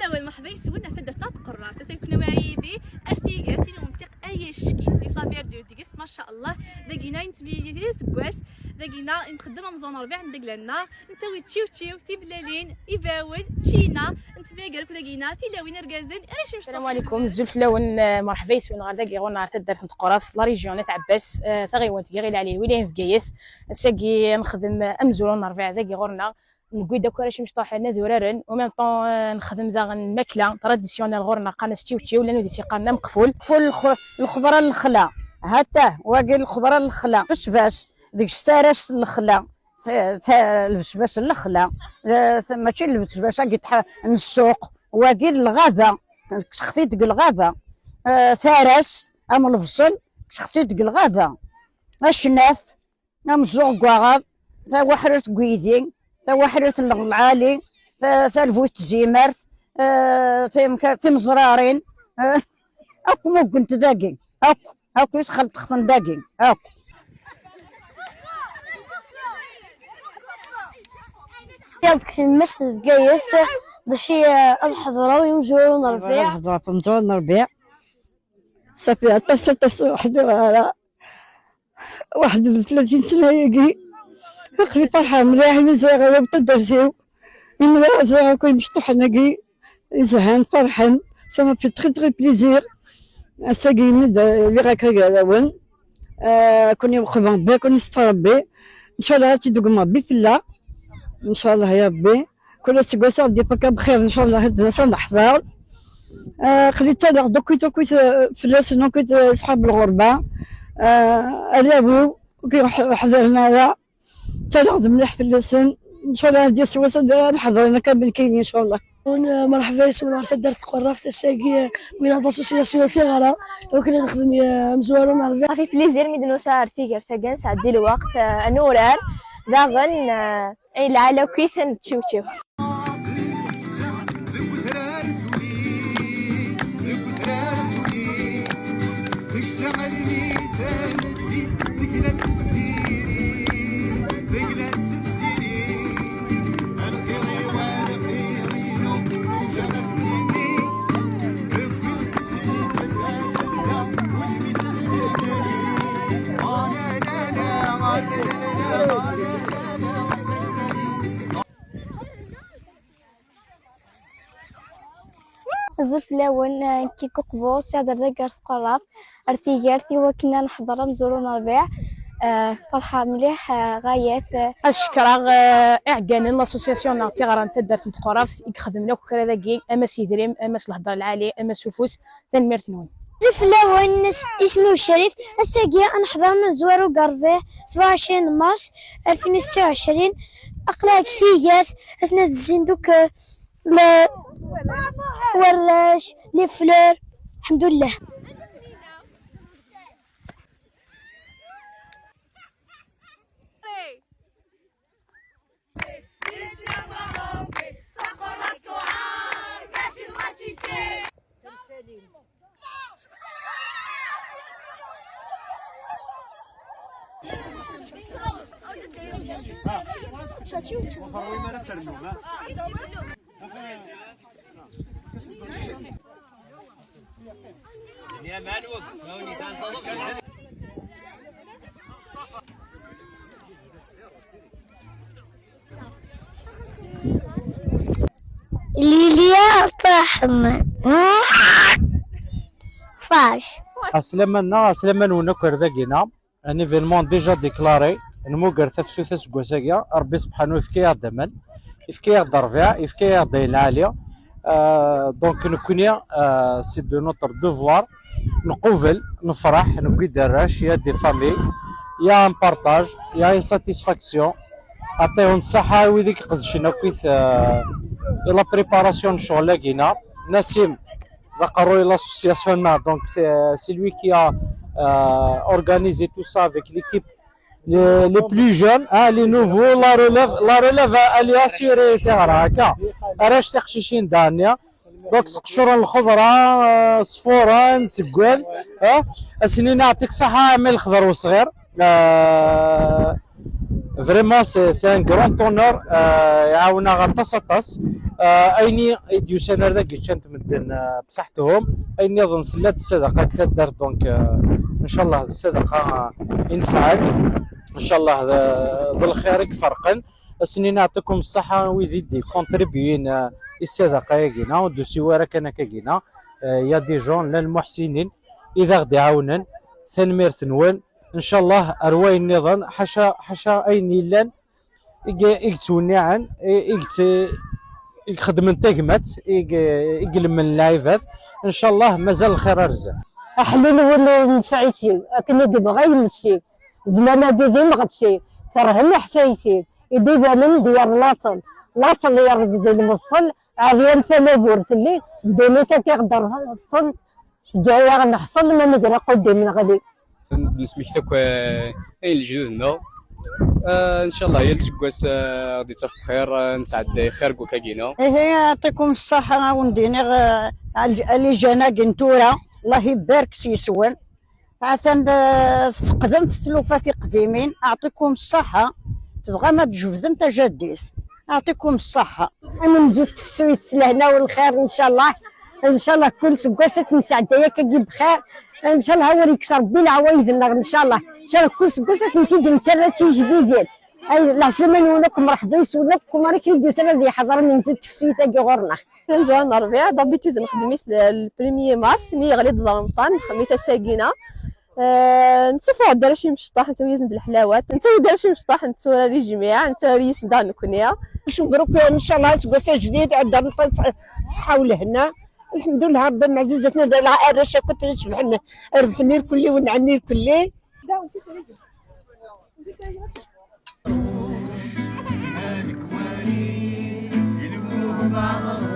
اول مرحبا يسولنا في درت قرات تسكنا معيدي ارتيغاتي ومتق اي شكي في فلافير ديكس ما شاء الله داكينا نتبيلي سكواس داكينا نخدم مزون ربيع ندق لنا نسوي تشيو في بلالين يفاول تشينا نتبيا لك داكينا تيلاوين ركازين. السلام عليكم الزول فلاون مرحبا يسولنا غدا كيغونا عرفت درت نتقراف لا ريجيون تعباس ثغيوات غير على الولايه في كايس ساكي نخدم امزولون ربيع ذاك غورنا نقول داك راه شي مشطوحنا زورارن وميم طون نخدم ذا الماكله تراديسيونيل غورنا قانا تشيو لانه ديتي قانا مقفول الخضره الخلا هاتا واقي الخضره الخلا باش ديك اشتراش الخلا باش الخلا ماشي باش قد السوق واقي الغابه خختي ديك الغابه ثارس ام الفصل خختي ديك الغابه اشناف ام زوق واغاب وحرت قويدين وحرة العالي الفوت زيمر في مزرارين اكو مو كنت داقي اكو يسخل تخطن داقي اكو في المسجد قايس باش الحضره ويمزورون الربيع الحضره في مزورون الربيع صافي حتى 6 واحد 30 سنه يجي خلي فرحة مليح نزرع بتدرسيو إن زرع كل مشطوح نقي زهان فرحان سما في تري بليزير ساقي ند اللي راك راون كوني مخبان بي كوني ستربي إن شاء الله تيدوق ربي في الله إن شاء الله يا ربي كل سكوسة دي فكا بخير إن شاء الله هاد الناس نحضر خليت تالغ دوكيت فلاس نوكيت صحاب الغربة ألاويو كي حضرنا تلغز مليح في اللسان ان شاء الله هدي سواسه حضرنا كامل كاين ان شاء الله. مرحبا يسمى عرفت درت قراف تساقي من اسوسياسيون ثغره وكنا نخدم مزوارون عرفي في بليزير ميدنو ساعر ثيكر ثقن سعدي الوقت نوران داغن اي على كيثن تشوتشو الزول فلاون كيكو قبو سادر ذاك قراف ارتيغارتي وكنا نحضر مزورون الربيع فرحه مليح غايات اشكرا اعقان لاسوسياسيون نعطي غران تدرت نتقراف يخدم لك كرا داكي اما سيدريم اما الهضره العاليه اما سفوس تنمير ثنون فلاون اسمه شريف الساقية نحضر من زوارو قرفي 27 مارس 2026 اقلاك سيجات اثناء الزندوك وراش لي فلور الحمد لله. ليليا طحن فاش اسلمنا ونكر ذاكينا ان ايفينمون ديجا ديكلاري نموكر تفسوث سكواساكيا ربي سبحانه يفكيها الدمن يفكيها الربيع يفكيها الدين العاليه دونك نكونيا سي دو نوتر دوفوار نقوفل نفرح نقوي دراش يا دي فامي يا ان بارطاج يا ان ساتيسفاكسيون عطيهم الصحه ويديك قدشنا كويث لا بريباراسيون شغل لاكينا نسيم ذكروا l'association donc c'est lui qui a organisé tout ça avec l'équipe les plus jeunes les nouveaux la relève elle est assurée ثغره هكا راش تقشيشين دانيا دونك سقشورا الخضره صفوره نسكوال اسني نعطيك صحه عمل الخضر وصغير فريمون سي ان كرون اونور يعاونا غطاس طاس ايني يديوسان ذاك كانت مدن بصحتهم ايني يظن سلات الصدقه كثر دار دونك ان شاء الله الصدقه ينفعل ان شاء الله ذا الخير فرقا السنين نعطيكم الصحه ويزيد كونتريبيين الصدقه ياكينا ودو سواره كان كاكينا يا دي جون للمحسنين اذا غدي يعاونن ثنمير ثنوان ان شاء الله ارواي النظام حاشا اين يلان يكتونيعن يخدم تاكمات يقلم من اللايفات ان شاء الله مازال الخير رزق احلل ولا نسعيتي كنا دابا يمشي زمان ديزي ما غتشي كرهنا حسايتي يدي بالن ديال لاصل يا رجل الموصل عريان ثنا بورتلي دونيتا كيقدر تصل جايه غنحصل ما نقرا قدامي غادي نسميك ثوك الجدودنا ان شاء الله يلسكواس غادي تفق خير نسعد خير كاكينا يعطيكم الصحة وندينا اللي جانا قنتورة الله يبارك سيسوان عشان تقدم في السلوفات قديمين أعطيكم الصحة تبغى ما تجبدن تجديس أعطيكم الصحة انا نزود تفسويت لهنا والخير ان شاء الله كل سكاسة نسعد ياك بخير ان شاء الله هو يكسر ربي العوايد ان شاء الله كل سكاسة نكيد نتشرت جديد اي العسلامة نونك مرحبا يسولكم راك يدو سنه دي حضر من زيد تفسويت كي غورنا نجان ربيع دابيتود نخدم البريميي مارس مي غليظ رمضان الخميسه ساكينه نشوفوا دار شي مشطاح انت ويزن الحلاوات انت دار شي مشطاح انت راه جميع انت ريس دان كونيا مبروك ان شاء الله سكاسة جديد عندنا صحه ولهنا الحمد لله ربي معززتنا ديال العرشه كنت نسبحنا ربحني الكل ونعني الكل مالك واري يلمو بعض